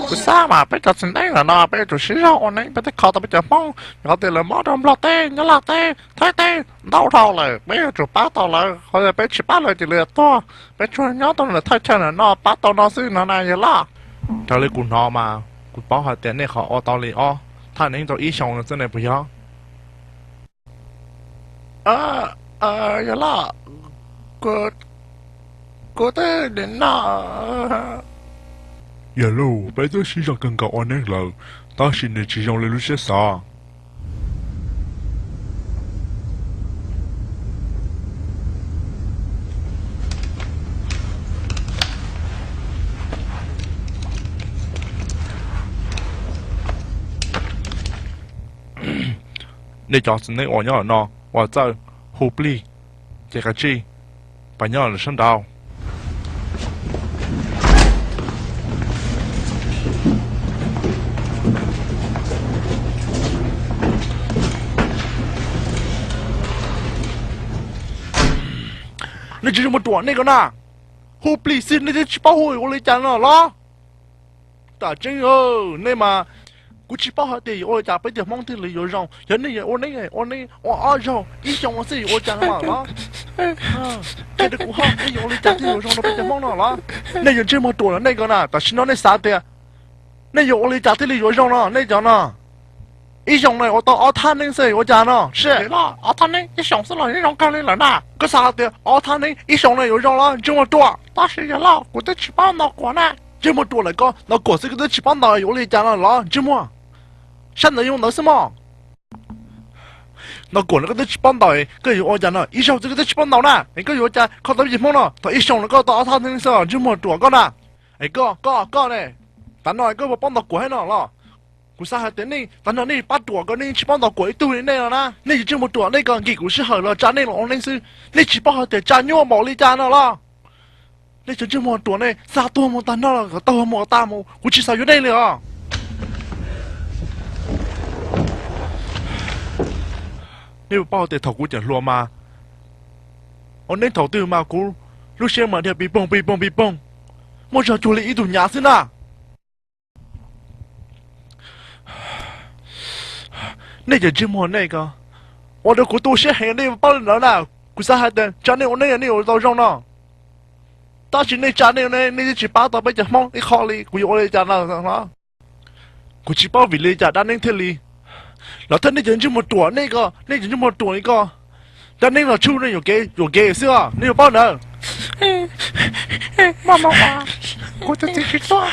不是嘛？被这真的了呢，被这身上我那被他考到被这梦，然后对了毛着老呆，你老呆，太呆，闹着了，被这扒到了，后来被吃扒了就来多，被这鸟到了太强了，那扒到那是那那也啦。这里古闹嘛，古包下点那好哦道理哦，他那都一想了真的不要。也啦，我的人呐。耶喽，被这身上更高安宁了，但是你只用了些啥？你就是那我鸟呢，我在湖里，这个鸡，把鸟的身道。你这么多那个呢？湖里是你得去保护我来讲了啦。打真哦，那么。กูชิบ้าเดี๋ยวโอ้ยจะไปเดี๋ยวมองที่เลยอยู่ร้องยันนี่โอ้นี่ไงโอ้นี่โอ้อ้าวร้องอีจังว่าสิโอ้จังมาละแค่เด็กกูฮ่าไอ้โอ้เลยจะที่อยู่ร้องเราไปเดี๋ยวมองน่ะละนี่ยังเชื่อมาตัวแล้วนี่ก็น่ะแต่ฉันน้องนี่สาเดียนี่โอ้เลยจะที่เลยอยู่ร้องน่ะนี่จังน่ะอีจังเลยโอ้ต่ออ้าวท่านนึงสิโอ้จังน่ะ是啦อ้าวท่านนึงอีจัง是了你ร้องกันเลยเหรอน่ะก็สาเดียอ้าวท่านนึงอีจังเลยอยู่ร้องละ这么多但是也啦กู得去帮那个呢这么多了个那个是个得去帮那有เลยจัง了这么现在用的什么？那过那个都去帮到诶，个有我讲了，一上这个都去帮到呢，一个有讲靠到一碰了，他一上那个到他那时候这么多个呢，一个呢，但那一个我帮到过海了了，กู啥还等你，但那你把多个你去帮到过一堆那了呢，你这么多那个给故事好了，加那种那是你去帮的加牛毛里加那了，你就这么多呢，啥多么大那了个多么大么，我去啥有那了。你包的头骨就落嘛？我那头对嘛骨，路线嘛条比蹦，我想做了一堵牙子呢。那就这么那个，我的骨头是黑的，包了呢，骨啥还的，家里我那个你有到上了。但是你家里呢，你去把到被只梦，你考虑，我来家那什么？我去包为了家单那特里。老他那人这么多，那人这么多一个，但那个出人有给是吧？你有包能？妈妈，我在这去做。